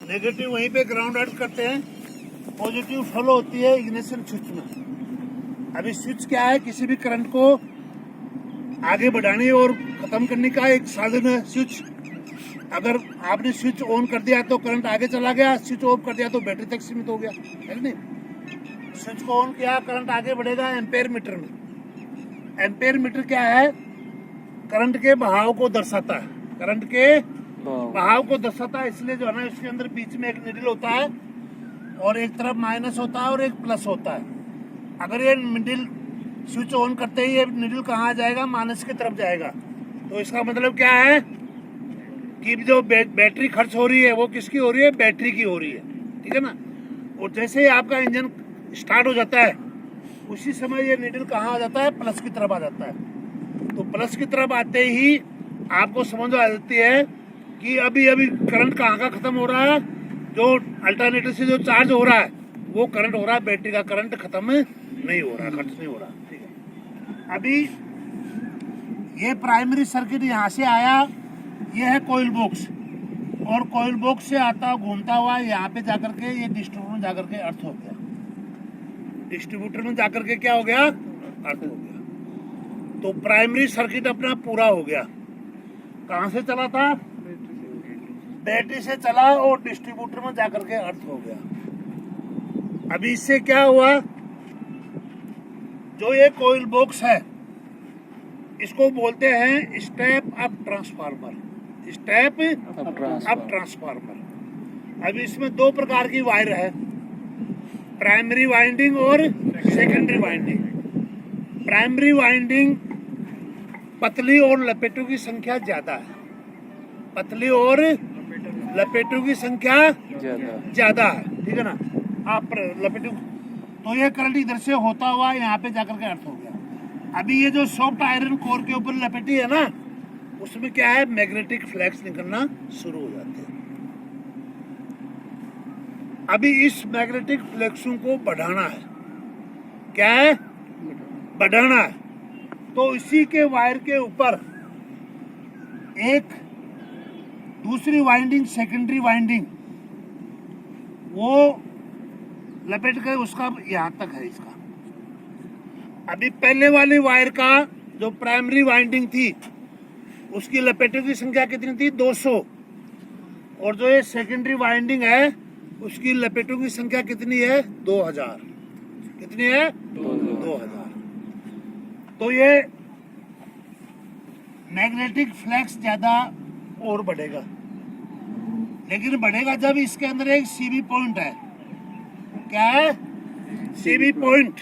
Negative वहीं पे ground out करते हैं, पॉजिटिव फॉलो होती है इग्निशन स्विच में। अभी स्विच क्या है, किसी भी करंट को आगे बढ़ाने और खत्म करने का एक साधन है स्विच। अगर आपने स्विच ऑन कर दिया तो करंट आगे चला गया, स्विच ऑफ कर दिया तो बैटरी तक सीमित हो गया, है नहीं। स्विच को ऑन किया, करंट आगे बढ़ेगा एम्पेयर मीटर में। एम्पेयर मीटर क्या है, करंट के बहाव को दर्शाता है, करंट के बहाव को दर्शाता है। इसलिए जो है ना, इसके अंदर बीच में एक निडल होता है और एक तरफ माइनस होता है और एक प्लस होता है। अगर ये निडल स्विच ऑन करते ही ये निडल कहाँ जाएगा, माइनस की तरफ जाएगा। तो इसका मतलब क्या है कि जो बैटरी खर्च हो रही है वो किसकी हो रही है, बैटरी की हो रही है, ठीक है ना। और जैसे ही आपका इंजन स्टार्ट हो जाता है उसी समय ये निडल कहाँ आ जाता है, प्लस की तरफ आ जाता है। तो प्लस की तरफ आते ही आपको समझ आ जाती है कि अभी अभी करंट कहाँ का खत्म हो रहा है, जो अल्टरनेटर से जो चार्ज हो रहा है वो करंट हो रहा है, बैटरी का करंट खत्म नहीं हो रहा, खर्च नहीं हो रहा, ठीक है। अभी ये प्राइमरी सर्किट यहाँ से आया, ये है कोयल बॉक्स, और कोयल बॉक्स से आता घूमता हुआ यहाँ पे जाकर के ये डिस्ट्रीब्यूटर में जाकर के अर्थ हो गया, डिस्ट्रीब्यूटर में जाकर के क्या हो गया, अर्थ हो गया। तो प्राइमरी सर्किट अपना पूरा हो गया। कहाँ से चला था, बैटरी से चला और डिस्ट्रीब्यूटर में जाकर के अर्थ हो गया। अभी इससे क्या हुआ, जो ये कोयल बॉक्स है इसको बोलते हैं step up transformer, step up transformer. अभी इसमें दो प्रकार की वायर है, प्राइमरी वाइंडिंग और सेकेंडरी वाइंडिंग। प्राइमरी वाइंडिंग पतली और लपेटों की संख्या ज्यादा है, पतली और लपेटों की संख्या ज्यादा है, ठीक है ना। आप लपेटों, तो ये करंट इधर से होता हुआ यहाँ पे जाकर के अर्थ हो गया। अभी ये जो सॉफ्ट आयरन कोर के ऊपर लपेटी है ना, उसमें क्या है, मैग्नेटिक फ्लैक्स निकलना शुरू हो जाते हैं। अभी इस मैग्नेटिक फ्लैक्सों को बढ़ाना है, क्या है, बढ़ाना है। तो इसी के वायर के ऊपर एक दूसरी वाइंडिंग, सेकेंडरी वाइंडिंग, वो लपेट कर उसका यहां तक है इसका। अभी पहले वाली वायर का जो प्राइमरी वाइंडिंग थी उसकी लपेटों की संख्या कितनी थी, 200, और जो ये सेकेंडरी वाइंडिंग है उसकी लपेटों की संख्या कितनी है, 2000। कितनी है, 2000। तो ये मैग्नेटिक फ्लैक्स ज्यादा और बढ़ेगा, लेकिन बढ़ेगा जब इसके अंदर एक सीबी पॉइंट है। क्या है, सीबी पॉइंट,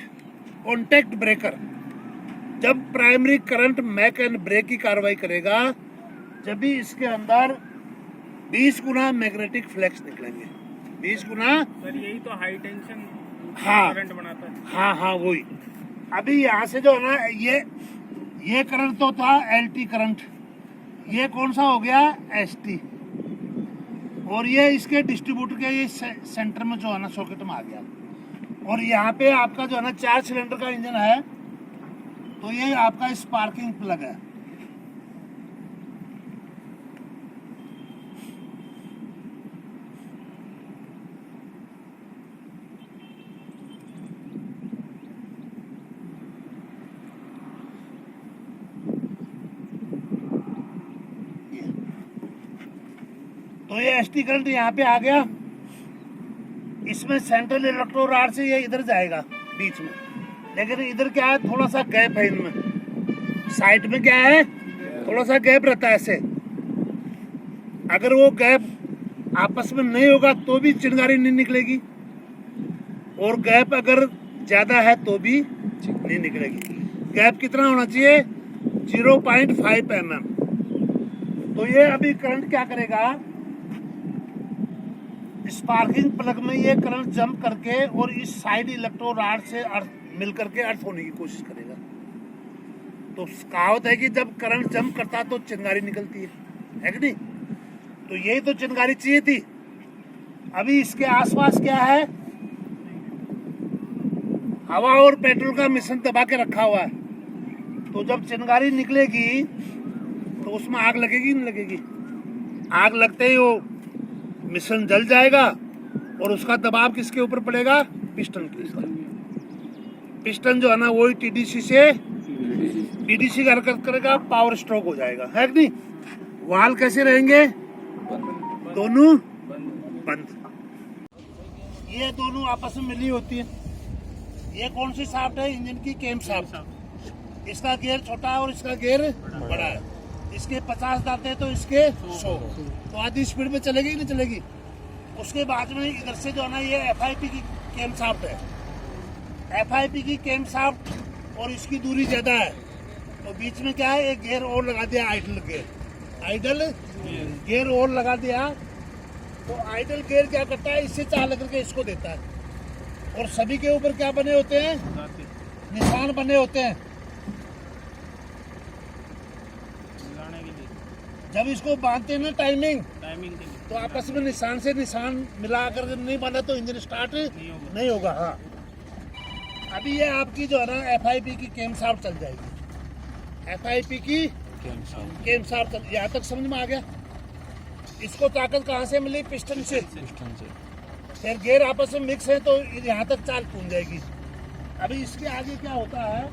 कॉन्टैक्ट ब्रेकर। जब primary current make and break की कार्रवाई करेगा, जब भी इसके अंदर 20 गुना मैग्नेटिक फ्लैक्स निकलेंगे, 20 गुना। यही तो हाई टेंशन हाँ करंट बनाता है। हाँ हाँ वही। अभी यहाँ से जो है ना, ये करंट तो था एलटी करंट, ये कौन सा हो गया, एसटी, और ये इसके डिस्ट्रीब्यूटर के ये सेंटर में जो है ना सॉकेट में आ गया। और यहाँ पे आपका जो है ना 4 सिलेंडर का इंजन है, तो ये आपका स्पार्किंग प्लग है। तो ये एसटी करंट यहाँ पे आ गया, इसमें सेंट्रल इलेक्ट्रो राड से ये इधर जाएगा बीच में, लेकिन इधर क्या है, थोड़ा सा गैप है इनमें, साइड में क्या है, थोड़ा सा गैप रहता है ऐसे। अगर वो गैप आपस में नहीं होगा तो भी चिंगारी नहीं निकलेगी, और गैप अगर ज्यादा है तो भी नहीं निकलेगी। गैप कितना होना चाहिए, 0.5 mm। तो ये अभी करंट क्या करेगा, स्पार्किंग प्लग में ये करंट जंप करके और इस साइड इलेक्ट्रो राड से मिल करके अर्थ होने की कोशिश करेगा। तो कहावत है कि जब करंट जंप करता है तो चिंगारी निकलती है कि नहीं। तो यही तो चिंगारी चाहिए थी। अभी इसके आसपास क्या है, हवा और पेट्रोल का मिश्रण दबा के रखा हुआ है। तो जब चिंगारी निकलेगी तो उसमें आग लगेगी नहीं लगेगी, आग लगते ही वो मिश्रण जल जाएगा और उसका दबाव किसके ऊपर पड़ेगा? पिस्टन के ऊपर। पिस्टन जो है ना वही टीडीसी से डीडीसी का हरकत करेगा, पावर स्ट्रोक हो जाएगा, है कि नहीं? वाल कैसे रहेंगे? दोनों बंद। ये दोनों आपस में मिली होती है। ये कौन सी शाफ्ट है? इंजन की केम शाफ्ट। इसका गियर छोटा है और इसका गियर बड़ा है। इसके 50 दांत है तो इसके 100। तो आधी स्पीड में चलेगी कि नहीं चलेगी? उसके बाद में इधर से जो है ना ये एफआईपी की केम शाफ्ट है। एफआईपी की केम शाफ्ट और इसकी दूरी ज्यादा है, तो बीच में क्या है? एक गियर और लगा दिया, आइडल गियर और लगा दिया। तो आइडल गियर क्या करता है? इससे चाल करके इसको देता है। और सभी के ऊपर क्या बने होते हैं? निशान बने होते हैं। जब इसको बांधते हैं ना टाइमिंग के लिए तो आपस में निशान से निशान मिला कर नहीं बना तो इंजन स्टार्ट नहीं होगा। हाँ, अभी ये आपकी जो है ना एफआईपी की केम शाफ्ट चल जाएगी। एफआईपी की केम शाफ्ट चल, यहाँ तक समझ में आ गया? इसको ताकत कहाँ से मिली? पिस्टन से। फिर गियर आपस में मिक्स है तो यहाँ तक चाल पूछ जाएगी। अभी इसके आगे क्या होता है?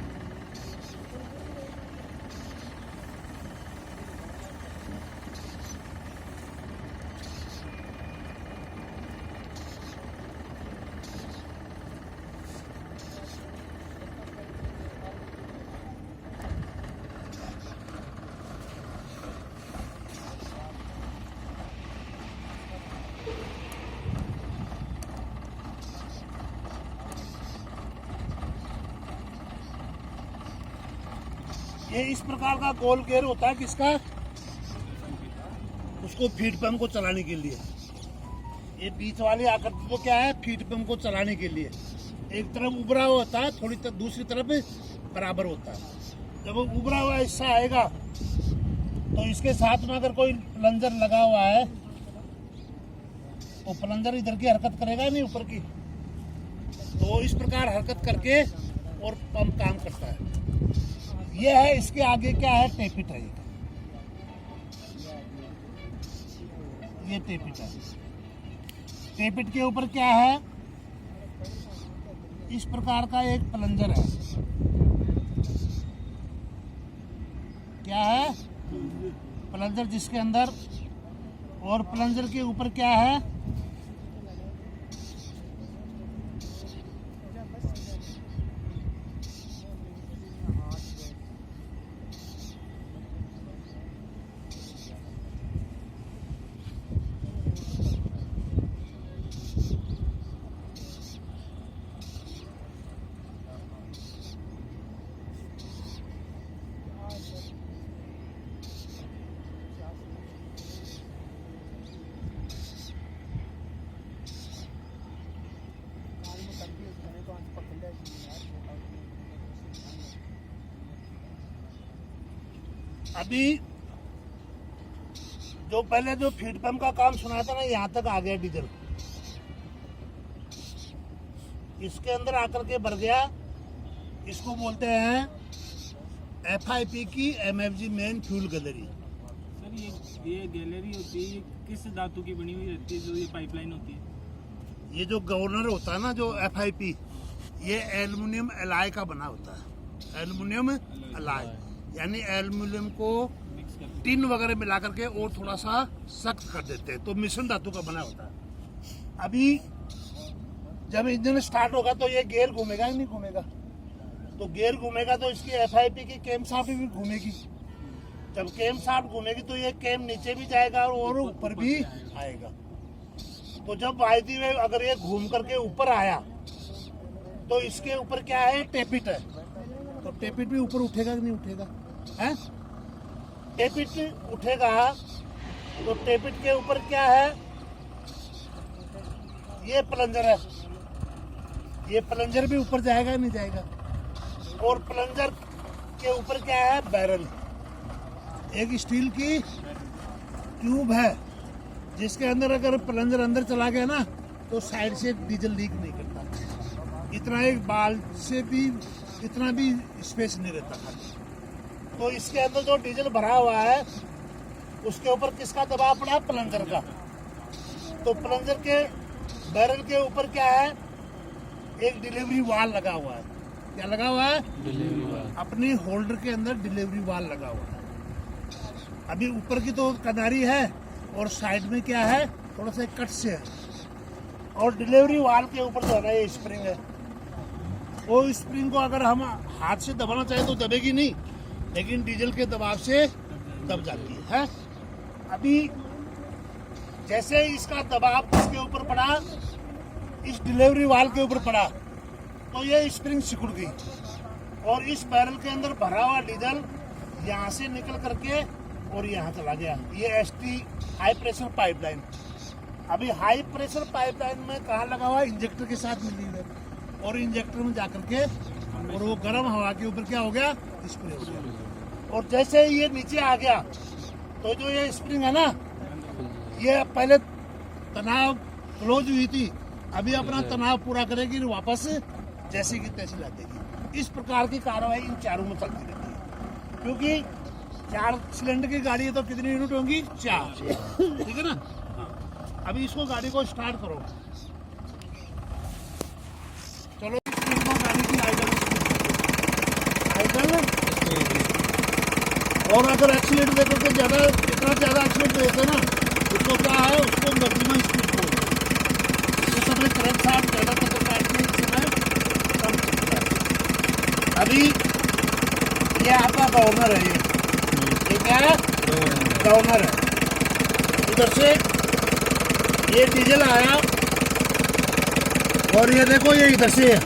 ये इस प्रकार का गोल गियर होता है किसका? उसको फीड पंप को चलाने के लिए। ये बीच वाली आकृति तो क्या है? फीड पंप को चलाने के लिए। एक तरफ उभरा हुआ होता है, थोड़ी दूसरी तरफ बराबर होता है। जब वो उभरा हुआ हिस्सा आएगा तो इसके साथ में अगर कोई प्लंजर लगा हुआ है तो प्लंजर इधर की हरकत करेगा नहीं, ऊपर की। तो इस प्रकार हरकत करके और पंप काम करता है। ये है, इसके आगे क्या है? टेपिट है। ये टेपिट है। टेपिट के ऊपर क्या है? इस प्रकार का एक प्लंजर है। क्या है? प्लंजर, जिसके अंदर, और प्लंजर के ऊपर क्या है? अभी जो पहले जो फीड पंप का काम सुना था ना, यहाँ तक आ गया डीजल। इसके अंदर आकर के भर गया। इसको बोलते हैं एफआईपी की MFG main fuel gallery. Sir ये गैलरी होती है, ये किस धातु की बनी हुई रहती है? जो ये पाइपलाइन होती है, ये जो गवर्नर होता है ना, जो एफआईपी, ये एल्युमिनियम एलॉय का बना होता है। एल्युमिनियम एलॉय यानी एल्युमिनियम को टिन वगैरह मिला करके और थोड़ा सा सख्त कर देते हैं, तो मिश्रण धातु का बना होता है। अभी जब इंजन स्टार्ट होगा तो ये गियर घूमेगा ही नहीं घूमेगा? तो गियर घूमेगा तो इसकी एफआईपी की केम शाफ्ट भी घूमेगी। जब केम शाफ्ट घूमेगी तो ये केम नीचे भी जाएगा और ऊपर भी आएगा। तो जब वायदी में अगर ये घूम करके ऊपर आया तो इसके ऊपर क्या है? टेपिट है। तो टेपिट भी ऊपर उठेगा कि नहीं उठेगा? है, टेपिट उठेगा। तो टेपिट के ऊपर क्या है? ये प्लंजर है। ये प्लंजर भी ऊपर जाएगा नहीं जाएगा? और प्लंजर के ऊपर क्या है? बैरल। एक स्टील की ट्यूब है जिसके अंदर अगर प्लंजर अंदर चला गया ना तो साइड से डीजल लीक नहीं करता। इतना एक बाल से भी इतना भी स्पेस नहीं रहता खाली। तो इसके अंदर जो डीजल भरा हुआ है उसके ऊपर किसका दबाव पड़ा? प्लंजर का। तो प्लंजर के बैरल के ऊपर क्या है, एक डिलीवरी वाल लगा हुआ है। क्या लगा हुआ है? डिलीवरी वाल। अपनी होल्डर के अंदर डिलीवरी वाल लगा हुआ है। अभी ऊपर की तो किनारी है और साइड में क्या है, थोड़ा सा कट से है। और डिलीवरी वाल के ऊपर जो है ना ये स्प्रिंग है, वो स्प्रिंग को अगर हम हाथ से दबाना चाहे तो दबेगी नहीं, लेकिन डीजल के दबाव से दब जाती है। अभी जैसे इसका दबाव इसके ऊपर पड़ा, इस डिलीवरी वाल के ऊपर पड़ा, तो ये स्प्रिंग सिकुड़ गई और इस बैरल के अंदर भरा हुआ डीजल यहाँ से निकल करके और यहाँ चला गया। ये एसटी हाई प्रेशर पाइपलाइन। अभी हाई प्रेशर पाइपलाइन में कहाँ लगा हुआ है, इंजेक्टर के साथ मिली है और इंजेक्टर में जाकर के और वो गर्म हवा के ऊपर क्या हो गया, स्प्रे हो गया। और जैसे ये नीचे आ गया तो जो ये स्प्रिंग है ना, ये पहले तनाव क्लोज हुई थी, अभी अपना तनाव पूरा करेगी, वापस जैसे की तैसे ला देगी। इस प्रकार की कार्रवाई इन चारों में चलती रहती है, क्योंकि 4 सिलेंडर की गाड़ी है तो कितनी यूनिट होंगी, 4। ठीक है ना। अभी इसको गाड़ी को स्टार्ट करो, चलो गाड़ी की आइडल और अगर एक्सीडेंट दे करके ज्यादा, इतना ज्यादा एक्सीडेंट देते ना, उसको क्या है, उसको मैक्सिमम स्पीड बोलते हैं। समय करंट साथ ज्यादा तक काटने के समय कम चलता है। अभी ये आपका गवर्नर है, ये क्या है, गवर्नर है। उधर से ये डीजल आया और ये देखो ये इधर से है,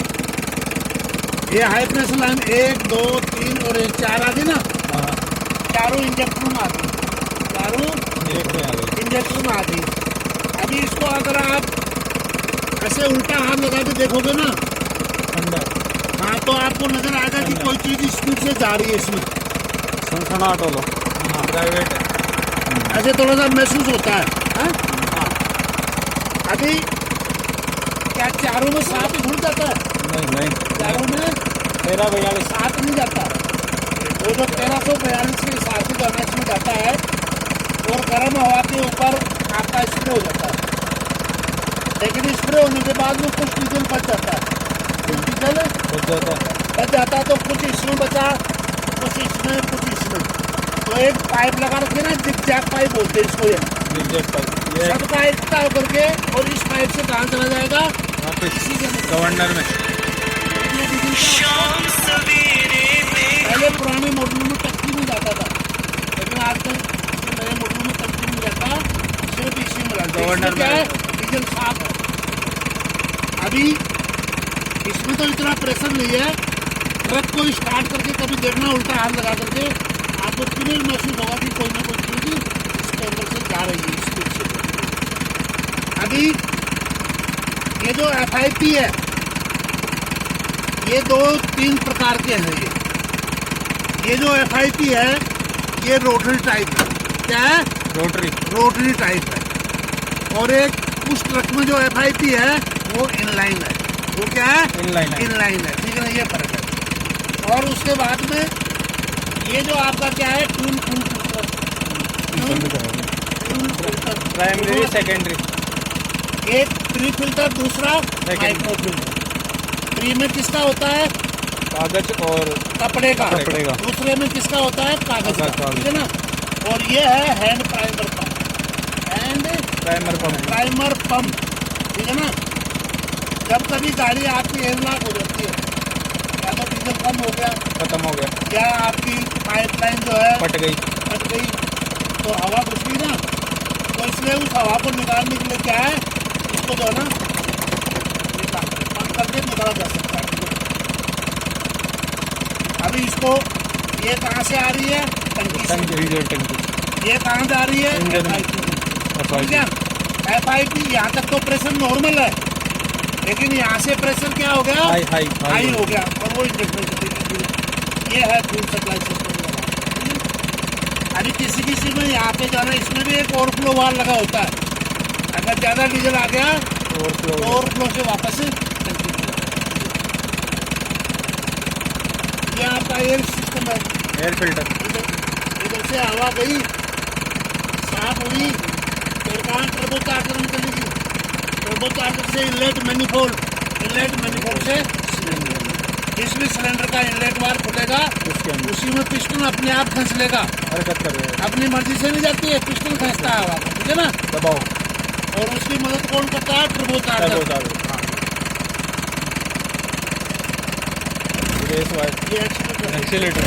ये हाई प्रेशर लाइन 1 2 3 और 4 आ गई ना, चारों इंजेक्टर में आ गई, चारों इंजेक्टर में आ गई। अभी इसको अगर आप ऐसे उल्टा हाथ लगा के देखोगे ना अंदर, हाँ, तो आपको नजर आएगा कि कोई चीज स्पीड से जा रही है इसमें, सनसनाहट वाला। हाँ, प्राइवेट है, ऐसे थोड़ा सा महसूस होता है। हाँ? अभी क्या चारों में 7 घुल जाता है? नहीं, चारों में 1342 7 नहीं जाता। वो जो 1342 के हिसाब से जो है इसमें जाता है और गर्म हवा के ऊपर आपका स्प्रे हो जाता है, लेकिन स्प्रे होने के बाद में कुछ डीजल बच जाता है, कुछ डीजल बच जाता है, तो कुछ इसमें बचा, कुछ इसमें, कुछ इसमें। तो एक पाइप लगा रखे ना, जिग-जैग पाइप बोलते हैं इसको, ये सबका इकट्ठा होकर के और इस पाइप से कहाँ चला जाएगा, गवर्नर में। पहले पुराने मॉडल में टंकी में जाता था, लेकिन आजकल नए मॉडल में टंकी में जाता, सिर्फ इसी में जाता है। गवर्नर क्या है, डीजल साफ है। अभी इसमें तो इतना प्रेशर नहीं है, ट्रक को स्टार्ट करके कभी देखना उल्टा हाथ लगा करके, आपको क्लियर महसूस होगा कि कोई ना कोई चीज इसके अंदर से जा रही है स्पीड से। अभी ये जो FIP है, ये 2-3 प्रकार के हैं। ये जो FIP है ये रोटरी टाइप है। क्या है? रोटरी टाइप है। और एक उस ट्रक में जो FIP है वो इनलाइन है। वो क्या है? इनलाइन है। ठीक है ना, ये फर्क है। और उसके बाद में ये जो आपका क्या है, ट्यून फिल्टर, प्राइमरी सेकेंडरी, एक प्री फिल्टर, दूसरा माइक्रो फिल्टर। प्री में किसका होता है? कागज और कपड़े का। दूसरे में किसका होता है? कागज का। ठीक है ना। और ये है hand primer pump, hand primer pump. ठीक है ना। जब कभी गाड़ी आपकी एयरलॉक हो जाती है, या तो डीजल कम हो गया, खत्म हो गया, या आपकी पाइपलाइन जो है फट गई, तो हवा घुस गई ना, तो इसलिए उस हवा को निकालने के लिए क्या है, इसको जो है ना बंद करके निकाला जा सकता है। अभी इसको ये कहाँ से आ रही है? टंकी से। ये कहाँ से आ रही है? FIP। यहाँ तक तो प्रेशर नॉर्मल है, लेकिन यहाँ से प्रेशर क्या हो गया? हाई हो गया, और वो इंजेक्शन। ये है फ्यूल सप्लाई सिस्टम। अभी किसी में यहाँ पे जाना, इसमें भी एक ओवरफ्लो वाल लगा होता है। अगर ज्यादा डीजल आ गया तो ओवरफ्लो से वापस ये आपका एयर सिस्टम है, एयर फिल्टर। इधर से हवा गई, साफ हुई, फिर कहाँ टर्बो चार्जर में चलेगी, टर्बो चार्जर से इनलेट मैनिफोल्ड से जिसमें सिलेंडर का इनलेट बार खुलेगा उसी में पिस्टन अपने आप खींच लेगा, हरकत कर रहे हैं, अपनी मर्जी से नहीं जाती है, पिस्टन खींचता है हवा को, ठीक है ना। दबाओ और उसकी मदद कौन करता है? Turbo charger. ये एक्सीलेटर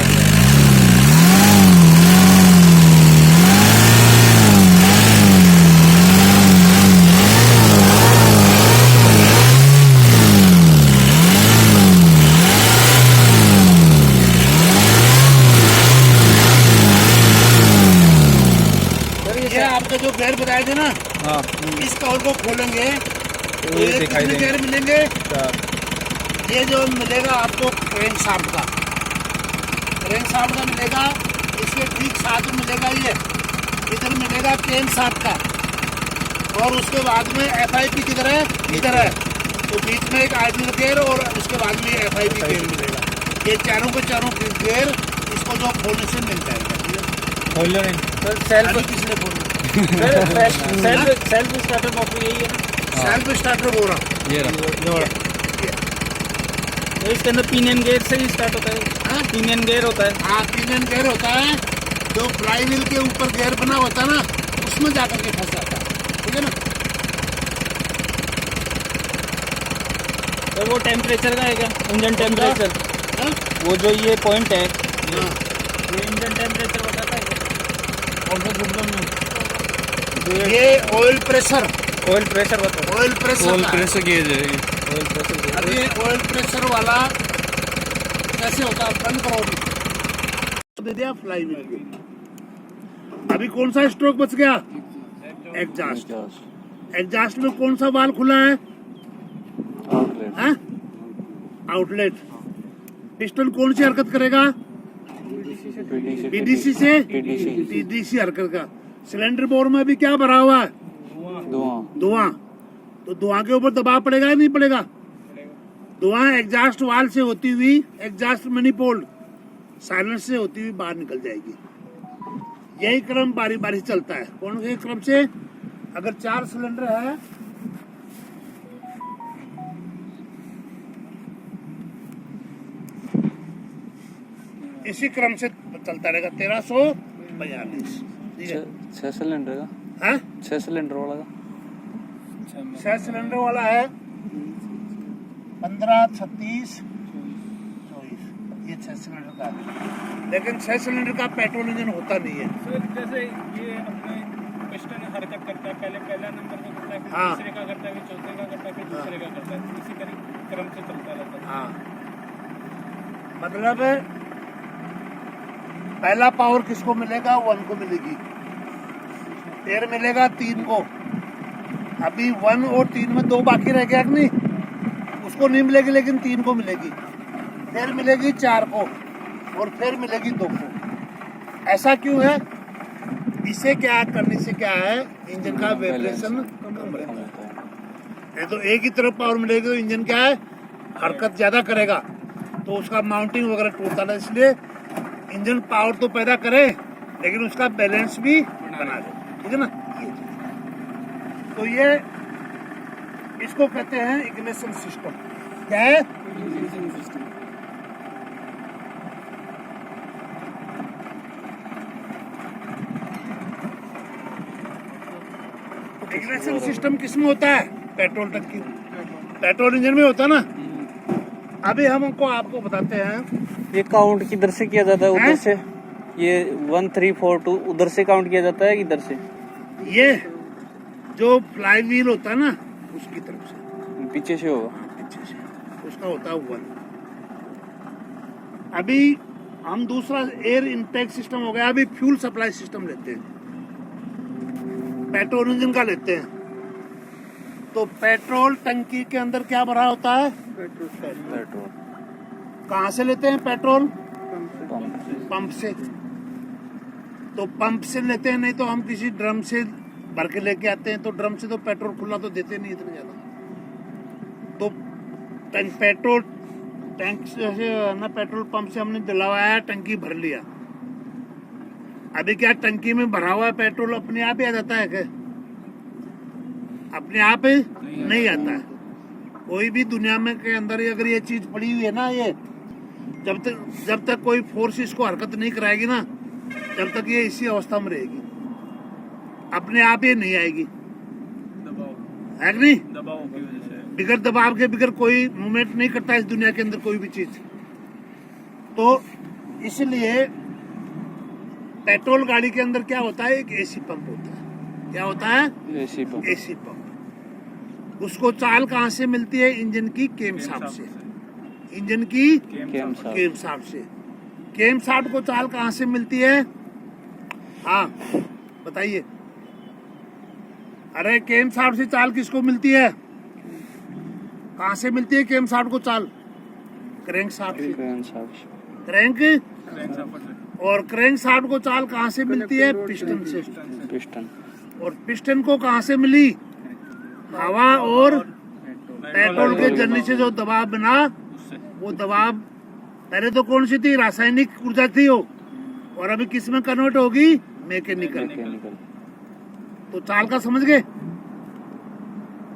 ये आपका जो गेयर बताए थे ना, हाँ इस कवर को खोलेंगे तो ये ये दिखाई कितने देंगे। गेयर मिलेंगे? चार ये जो मिलेगा आपको क्रेन शाफ्ट का मिलेगा, इसके ठीक साथ में मिलेगा ये, इधर मिलेगा क्रेन शाफ्ट का, और उसके बाद में FIP किधर है? इधर है। तो बीच में एक आइडल गेयर और उसके बाद में FIP गेयर मिलेगा। ये चारों के चारों गेयर इसको जो खोलने से मिल जाएगा, ठीक है। खोल लो नहीं अभी किसने खोलना? सेल्फ स्टार्टर मोटर यही है ना? सेल्फ स्टार्टर बोल रहा। ये रहा तो इसके अंदर पिनियन गेयर से ही स्टार्ट होता है। हाँ? पिनियन गेयर होता है। हाँ, पिनियन गेयर होता है, जो फ्लाई व्हील के ऊपर गेयर बना होता है ना, उसमें जाकर के फंस जाता है, ठीक है ना। तो वो टेम्परेचर का है क्या? इंजन टेम्परेचर, हाँ? वो जो ये पॉइंट है, हाँ। ये इंजन टेम्परेचर बताता है क्या? ये ऑयल प्रेशर ऑयल प्रेशर बताता है। ऑयल प्रेशर का है। गेज है ऑयल प्रेशर अब ये ऑयल प्रेशर वाला कैसे होता है? बंद करो अभी। दे दिया फ्लाई व्हील को। अभी कौन सा स्ट्रोक बच गया? एग्जॉस्ट में कौन सा वाल्व खुला है? आउटलेट। पिस्टन कौन सी हरकत करेगा? PDC से TDC हरकत का। सिलेंडर बोर में अभी क्या भरा हुआ है? धुआं। तो धुआं के ऊपर दबाव पड़ेगा या नहीं पड़ेगा? धुआं एग्जॉस्ट वाल्व से होती हुई एग्जॉस्ट मैनिफोल्ड साइलेंस से होती हुई बाहर निकल जाएगी। यही क्रम बारी बारी चलता है। कौन से क्रम से? अगर 4 सिलेंडर है, इसी क्रम से चलता रहेगा। 1342 छह सिलेंडर का, हाँ? 6 सिलेंडर वाला का 6 सिलेंडर वाला है। 15, 36, 24, ये 6 सिलेंडर का है। लेकिन 6 सिलेंडर का पेट्रोल इंजन होता नहीं है। सर जैसे ये अपने पिस्टन हरकत करता है, पहला नंबर का करता है, फिर हाँ। दूसरे का करता है, फिर चौथे का करता है, फिर दूसरे का करता है, इसी क्रम से चलता रहता है। हाँ, मतलब पहला पावर किसको मिलेगा? 1 को मिलेगी। फिर मिलेगा 3 को। अभी 1 और 3 में 2 बाकी रह गया कि नहीं? उसको नहीं मिलेगी, लेकिन 3 को मिलेगी। फिर मिलेगी 4 को, और फिर मिलेगी 2 को। ऐसा क्यों है? इसे क्या करने से क्या है? इंजन का वाइब्रेशन कम रहता है। नहीं तो एक ही तरफ पावर मिलेगी तो इंजन क्या है? हरकत ज्यादा करेगा, तो उसका माउंटिंग वगैरह टूटता है। इसलिए इंजन पावर तो पैदा करे, लेकिन उसका बैलेंस भी बना दे, ठीक है ना। तो ये इसको कहते हैं इग्निशन सिस्टम। क्या है? इग्निशन सिस्टम किसमें होता है? पेट्रोल टंकी, पेट्रोल इंजन में होता है ना। अभी हमको आपको बताते हैं। ये काउंट किधर से किया जाता है? हैं? उधर से। ये 1 3 4 2 उधर से काउंट किया जाता है, इधर से? ये जो फ्लाई व्हील होता है ना, उसकी तरफ से पीछे से होगा। पीछे से उसका होता है 1। अभी हम दूसरा एयर इनटेक सिस्टम हो गया। अभी फ्यूल सप्लाई सिस्टम लेते हैं, पेट्रोल इंजन का लेते हैं। तो पेट्रोल टंकी के अंदर क्या भरा होता है? पेट्रोल कहाँ से लेते हैं पेट्रोल? पंप पंप से। तो पंप से लेते हैं, नहीं तो हम किसी ड्रम से भर के लेके आते हैं। तो ड्रम से तो पेट्रोल खुला तो देते नहीं इतना ज्यादा। तो पेट्रोल टैंक से ना, पेट्रोल पंप से हमने दिलवाया, टंकी भर लिया। अभी क्या टंकी में भरा हुआ पेट्रोल अपने आप ही आ जाता है क्या? अपने आप नहीं आता है। कोई भी दुनिया में के अंदर अगर ये चीज पड़ी हुई है ना, ये जब तक कोई फोर्स इसको हरकत नहीं कराएगी ना, जब तक ये इसी अवस्था में रहेगी, अपने आप ये नहीं आएगी, दबाव है कि नहीं? दबाव की वजह से बिगर दबाव के बिगर कोई मूवमेंट नहीं करता इस दुनिया के अंदर कोई भी चीज। तो इसलिए पेट्रोल गाड़ी के अंदर क्या होता है, एक एसी पंप होता है। क्या होता है? AC pump. AC pump. उसको चाल कहाँ से मिलती है? इंजन की केम शाफ्ट से। इंजन की केम साहब। केम शाफ्ट से। केम शाफ्ट को चाल कहाँ से मिलती है? हाँ बताइए। अरे केम शाफ्ट से चाल किसको मिलती है? कहाँ से मिलती है केम शाफ्ट को चाल? क्रैंक शाफ्ट से। केम साहब। क्रैंक और क्रैंक शाफ्ट को चाल कहाँ से मिलती है? पिस्टन से। पिस्टन। और पिस्टन को कहाँ से मिली? हवा और पेट्रोल के जर्नी से जो दबाव बना, वो दबाव पहले तो कौन सी थी? रासायनिक ऊर्जा थी वो, और अभी किस में कन्वर्ट होगी? मैकेनिकल। तो चाल का समझ गए?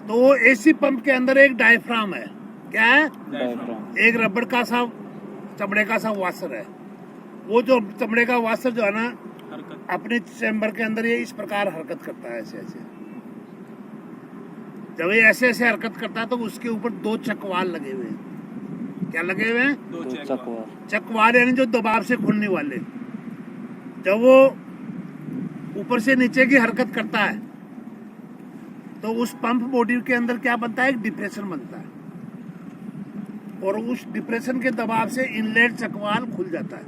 तो वो एसी पंप के अंदर एक डायफ्राम है। क्या है? डायफ्राम। एक रबड़ का सा चमड़े का सा वाशर है। वो जो चमड़े का वाशर जो है ना, अपने चैम्बर के अंदर ये इस प्रकार हरकत करता है, ऐसे ऐसे। जब ये ऐसे ऐसे हरकत करता है तो उसके ऊपर दो चकवाल लगे हुए हैं। क्या लगे हुए हैं? दो चकवाल। चकवाल यानी जो दबाव से खुलने वाले। जब वो ऊपर से नीचे की हरकत करता है तो उस पंप बॉडी के अंदर क्या बनता है? एक डिप्रेशन बनता है, और उस डिप्रेशन के दबाव से इनलेट चकवाल खुल जाता है।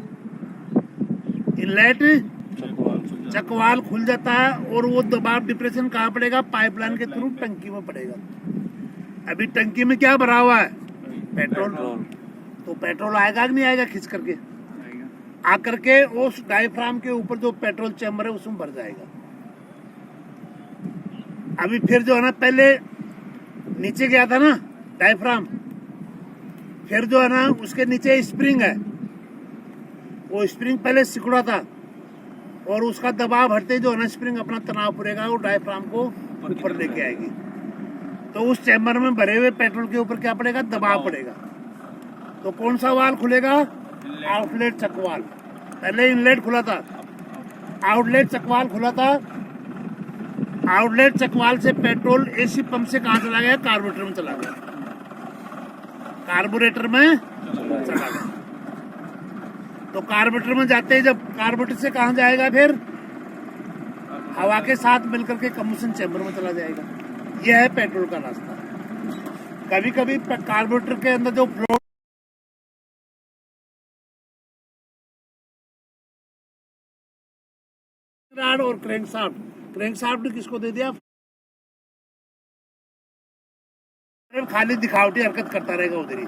इनलेट चकवाल खुल जाता है, और वो दबाव डिप्रेशन कहाँ पड़ेगा? पाइपलाइन के थ्रू टंकी में पड़ेगा। अभी टंकी में क्या भरा हुआ है? पेट्रोल। तो पेट्रोल आएगा कि नहीं आएगा? खींच करके आकर के उस डायफ्राम के ऊपर जो पेट्रोल चैम्बर है उसमें भर जाएगा। अभी फिर जो है ना, पहले नीचे गया था ना डायफ्राम, फिर जो है ना उसके नीचे स्प्रिंग है। वो स्प्रिंग पहले सिकुड़ा था, और उसका दबाव हटते जो है ना, स्प्रिंग अपना तनाव पूरेगा, वो डायफ्राम को ऊपर लेके आएगी। तो उस चैम्बर में भरे हुए पेट्रोल के ऊपर क्या पड़ेगा? दबाव पड़ेगा। तो कौन सा वाल खुलेगा? आउटलेट चकवाल। पहले इनलेट खुला था, आउटलेट चकवाल खुला था। आउटलेट चकवाल से पेट्रोल एसी पंप से कहाँ चला गया? कार्बोरेटर में चला गया। कार्बोरेटर में चला गया। तो कार्बोरेटर में जाते ही, जब कार्बोरेटर से कहाँ जाएगा? फिर हवा के साथ मिलकर के कंबशन चैम्बर में चला जाएगा। यह है पेट्रोल का रास्ता। कभी कभी कार्बोरेटर के अंदर जो फ्लो और क्रैंकशाफ्ट किसको दे दिया? खाली दिखावटी हरकत करता रहेगा उधर ही।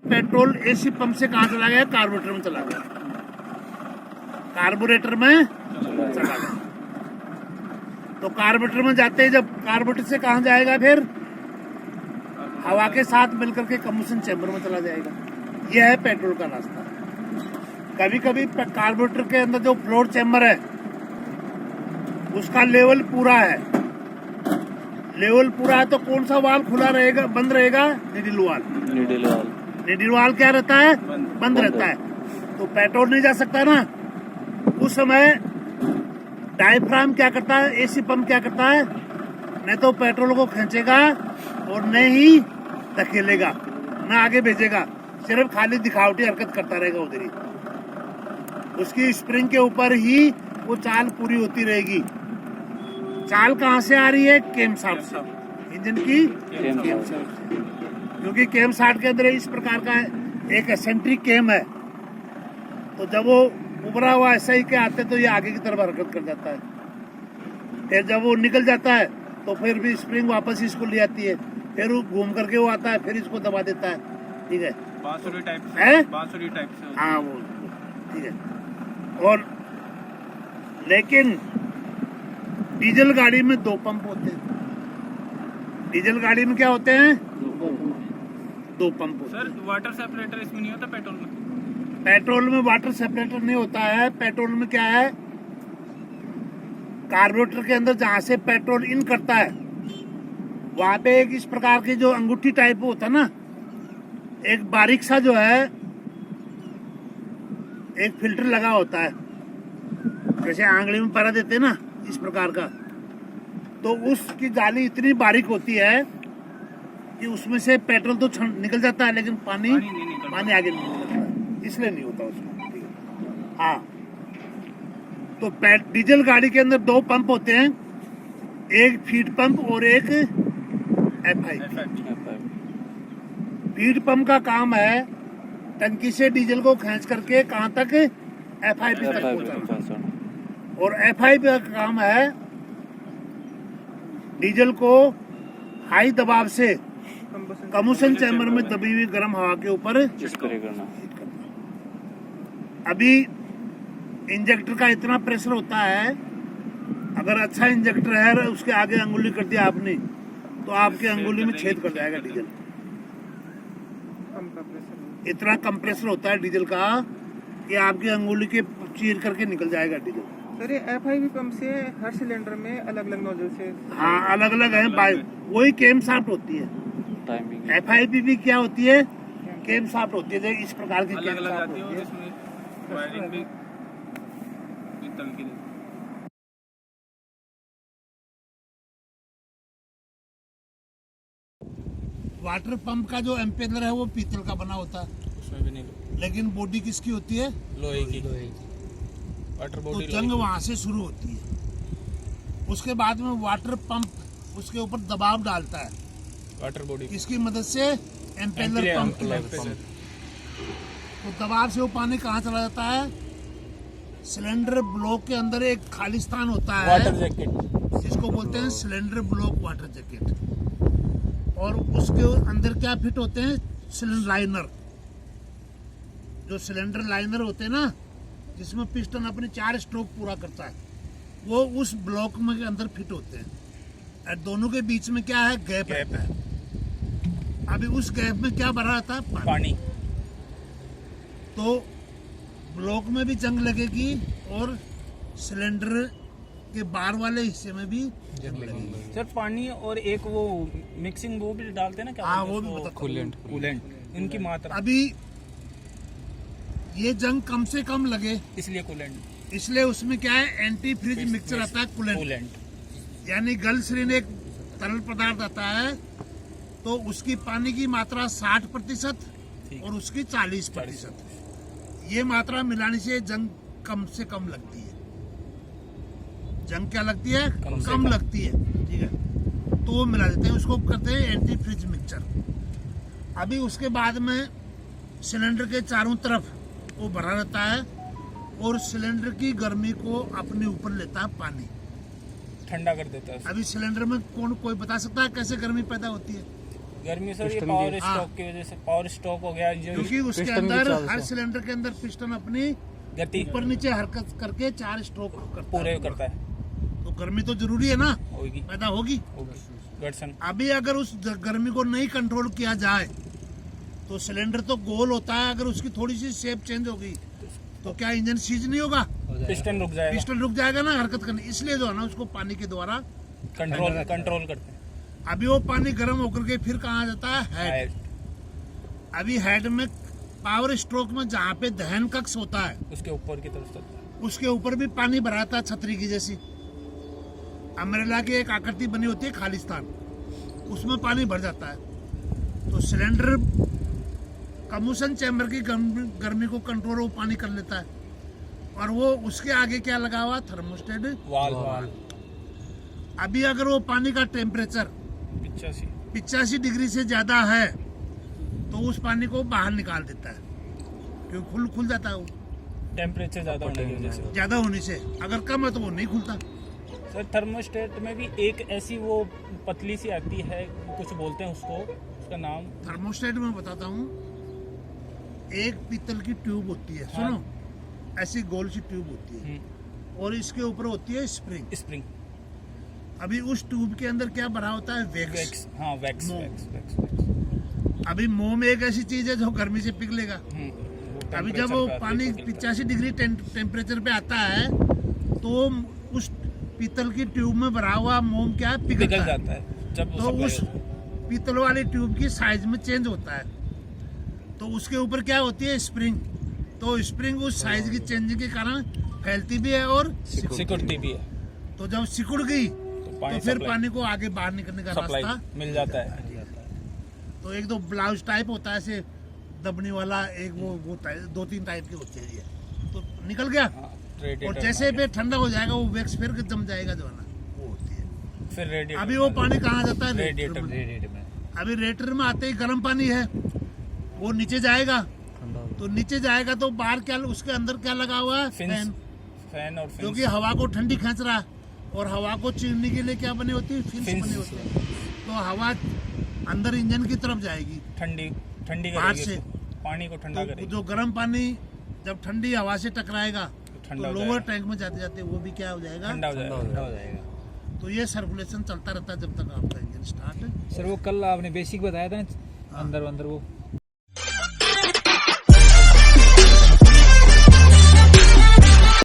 पेट्रोल एसी पंप से कहाँ चला गया? कार्बोरेटर में चला गया। कार्बोरेटर में चला गया। तो कार्बोरेटर में जाते ही, जब कार्बोरेटर से कहाँ जाएगा? फिर हवा के साथ मिलकर के कंबशन चैम्बर में चला जाएगा। यह है पेट्रोल का रास्ता। कभी कभी कार्बोरेटर के अंदर जो फ्लोर चैम्बर है उसका लेवल पूरा है। लेवल पूरा है तो कौन सा वाल खुला रहेगा? बंद रहेगा? निडिल वाल। निडिल वाल क्या रहता है? बंद रहता है। तो पेट्रोल नहीं जा सकता ना। उस समय डायफ्राम क्या करता है? एसी पंप क्या करता है? न तो पेट्रोल को खींचेगा और न ही धकेलेगा, न आगे भेजेगा, सिर्फ खाली दिखावटी हरकत करता रहेगा उधर ही। उसकी स्प्रिंग के ऊपर ही वो चाल पूरी होती रहेगी। चाल कहाँ से आ रही है? केम शाफ्ट से। इंजन की केम शाफ्ट से। क्योंकि केम शाफ्ट के अंदर इस प्रकार का एक एसेंट्रिक केम है, तो जब वो उभरा हुआ ऐसा ही के आते तो ये आगे की तरफ हरकत कर जाता है। फिर जब वो निकल जाता है तो फिर भी स्प्रिंग वापस इसको ले आती है, फिर वो घूम करके वो आता है, फिर इसको दबा देता है। ठीक है, बांसुरी टाइप से। हाँ वो ठीक है। और लेकिन डीजल गाड़ी में दो पंप होते हैं। डीजल गाड़ी में क्या होते हैं? दो पंप होते हैं। सर वाटर सेपरेटर इसमें नहीं होता पेट्रोल में? पेट्रोल में वाटर सेपरेटर नहीं होता है। पेट्रोल में क्या है? कार्बोरेटर के अंदर जहां से पेट्रोल इन करता है वहां पे एक इस प्रकार की जो अंगूठी टाइप होता है ना, एक बारीक सा जो है एक फिल्टर लगा होता है, जैसे आंगली में परा देते हैं ना, इस प्रकार का। तो उसकी जाली इतनी बारीक होती है कि उसमें से पेट्रोल तो निकल जाता है, लेकिन पानी आगे नहीं निकलता, इसलिए नहीं होता उसमें। ठीक है। हाँ, तो डीजल गाड़ी के अंदर 2 पंप होते हैं, एक फीड पंप और एक एफआई। फीड पंप का काम है टंकी से डीजल को खींच करके कहां तक, एफआईपी तक पहुंचाना, और एफआईपी का काम है डीजल को हाई दबाव से कम्बशन चैम्बर में दबी हुई गर्म हवा के ऊपर स्प्रे करना। अभी इंजेक्टर का इतना प्रेशर होता है, अगर अच्छा इंजेक्टर है, उसके आगे अंगुली कर दिया आपने तो आपके अंगुली में छेद कर जाएगा डीजल। इतना कंप्रेसर होता है डीजल का कि आपकी अंगुली के चीर करके निकल जाएगा डीजल। सर ये एफआईवी पंप से हर सिलेंडर में अलग अलग नोजल से? हाँ, अलग अलग है, वही केम शाफ्ट होती है। टाइमिंग एफआईपी भी क्या होती है, केम शाफ्ट होती है, इस प्रकार की अलग केम अलग शाफ्ट आती है होती और है। इसमें वायरिंग भी पीतल की। वाटर पंप का जो एम्पेलर है वो पीतल का बना होता है, उसमें भी नहीं, लेकिन बॉडी किसकी होती है, लोहे की। वाटर तो बॉडी जंग वहां से शुरू होती है। उसके बाद में वाटर पंप उसके ऊपर दबाव डालता है, वाटर बॉडी इसकी मदद से एम्पेलर पंप की मदद से। तो दबाव से वो पानी कहाँ चला जाता है, सिलेंडर ब्लॉक के अंदर एक खाली स्थान होता है, वाटर जैकेट जिसको बोलते हैं सिलेंडर ब्लॉक वाटर जैकेट, और उसके अंदर क्या फिट होते हैं, सिलेंडर लाइनर। जो सिलेंडर लाइनर होते हैं ना, जिसमें पिस्टन अपने 4 स्ट्रोक पूरा करता है, वो उस ब्लॉक में के अंदर फिट होते हैं, और दोनों के बीच में क्या है, गैप रहता है। अभी उस गैप में क्या भरा रहता है, पानी। तो ब्लॉक में भी जंग लगेगी और सिलेंडर के बाहर वाले हिस्से में भी जंग लगेगी। सर पानी और एक वो मिक्सिंग वो भी डालते हैं ना, क्या हाँ, बोलते वो हैं भी उसको? बता। कूलेंट इनकी मात्रा, अभी ये जंग कम से कम लगे, इसलिए कूलेंट। इसलिए उसमें क्या है, एंटी फ्रीज मिक्सचर आता है, कूलेंट, यानी ग्लिसरीन एक तरल पदार्थ आता है, तो उसकी पानी की मात्रा 60% और उसकी 40%। ये मात्रा मिलाने से जंग कम से कम लगती है। जंग क्या लगती है, कम लगती है। ठीक है, तो वो मिला देते हैं, उसको करते हैं एंटी फ्रीज मिक्सचर। अभी उसके बाद में सिलेंडर के चारों तरफ वो भरा रहता है, और सिलेंडर की गर्मी को अपने ऊपर लेता है पानी, ठंडा कर देता है। अभी सिलेंडर में कोई बता सकता है कैसे गर्मी पैदा होती है? गर्मी सर ये पावर स्टॉक की वजह से, पावर स्टॉक हो गया जो क्योंकि उसके अंदर हर सिलेंडर के अंदर पिस्टन अपनी गति ऊपर नीचे हरकत करके 4 स्ट्रोक पूरे करता है, तो गर्मी तो जरूरी है ना, होगी पैदा होगी। घर्षण। अभी अगर उस गर्मी को नहीं कंट्रोल किया जाए तो सिलेंडर तो गोल होता है, अगर उसकी थोड़ी सी शेप चेंज होगी तो क्या इंजन सीज नहीं होगा, पिस्टन रुक जाएगा, पिस्टन रुक जाएगा ना हरकत करने। इसलिए जो है ना, उसको पानी के द्वारा कंट्रोल करते हैं। अभी वो पानी गर्म होकर के फिर कहाँ जाता है, हेड। अभी हेड में पावर स्ट्रोक में जहाँ पे दहन कक्ष होता है, उसके ऊपर की तरफ चलता है, उसके ऊपर भी पानी भराता है, छतरी की जैसी अम्ब्रेला की एक आकृति बनी होती है, खालिस्तान, उसमें पानी भर जाता है। तो सिलेंडर कम्बशन चैम्बर की गर्मी को कंट्रोल वो पानी कर लेता है, और वो उसके आगे क्या लगा हुआ, थर्मोस्टेट वाल्व। अभी अगर वो पानी का टेम्परेचर 85 डिग्री से ज्यादा है तो उस पानी को बाहर निकाल देता है, क्योंकि खुल जाता है वो टेम्परेचर ज्यादा होने की वजह से। ज्यादा होने से। अगर कम है तो वो नहीं खुलता। सर थर्मोस्टेट में भी एक ऐसी वो पतली सी आती है, कुछ बोलते हैं उसको, उसका नाम थर्मोस्टेट में बताता हूँ, एक पीतल की ट्यूब होती है, सुनो, ऐसी गोल सी ट्यूब होती है, और इसके ऊपर होती है स्प्रिंग। अभी उस ट्यूब के अंदर क्या भरा होता है, वैक्स। हाँ, वैक्स। अभी मोम एक ऐसी चीज है जो गर्मी से पिघलेगा। अभी जब वो पानी 85 डिग्री टेम्परेचर पे आता है तो उस पीतल की ट्यूब में भरा हुआ मोम क्या है, पिघल जाता है। जब तो उस पीतल वाली ट्यूब की साइज में चेंज होता है, तो उसके ऊपर क्या होती है स्प्रिंग, तो स्प्रिंग उस साइज की चेंजिंग के कारण फैलती भी है और सिकुड़ती भी है, तो जब सिकुड़ गई तो तो फिर पानी को आगे बाहर निकलने का सप्लाई रास्ता। मिल जाता है। तो एक दो ब्लाउज टाइप होता है ऐसे दबने वाला, एक वो दो तीन टाइप के होते हैं ये, तो निकल गया। और जैसे पे ठंडा हो जाएगा वो वैक्स फिर जम जाएगा जो है ना, वो होती है। फिर रेडिएटर, अभी वो पानी कहाँ जाता है? रेडिएटर में। अभी रेडिएटर में आते ही गर्म पानी है, वो नीचे जाएगा, तो नीचे जाएगा तो बाहर क्या, उसके अंदर क्या लगा हुआ है? फैन और जो कि हवा को ठंडी खींच रहा है, और हवा को चीरने के लिए क्या बनी होती है? फिन्स बनी होती है। तो हवा अंदर इंजन की तरफ जाएगी, ठंडी बाहर करेगी, से पानी को ठंडा तो करेगी। जो गर्म पानी जब ठंडी हवा से टकराएगा ठंडा तो हो लोअर जाएगा। टैंक में जाते जाते वो भी क्या हो जाएगा? ठंडा हो जाएगा। तो ये सर्कुलेशन चलता रहता है जब तक आपका इंजन स्टार्ट है। सर वो कल आपने बेसिक बताया था ना, अंदर अंदर वो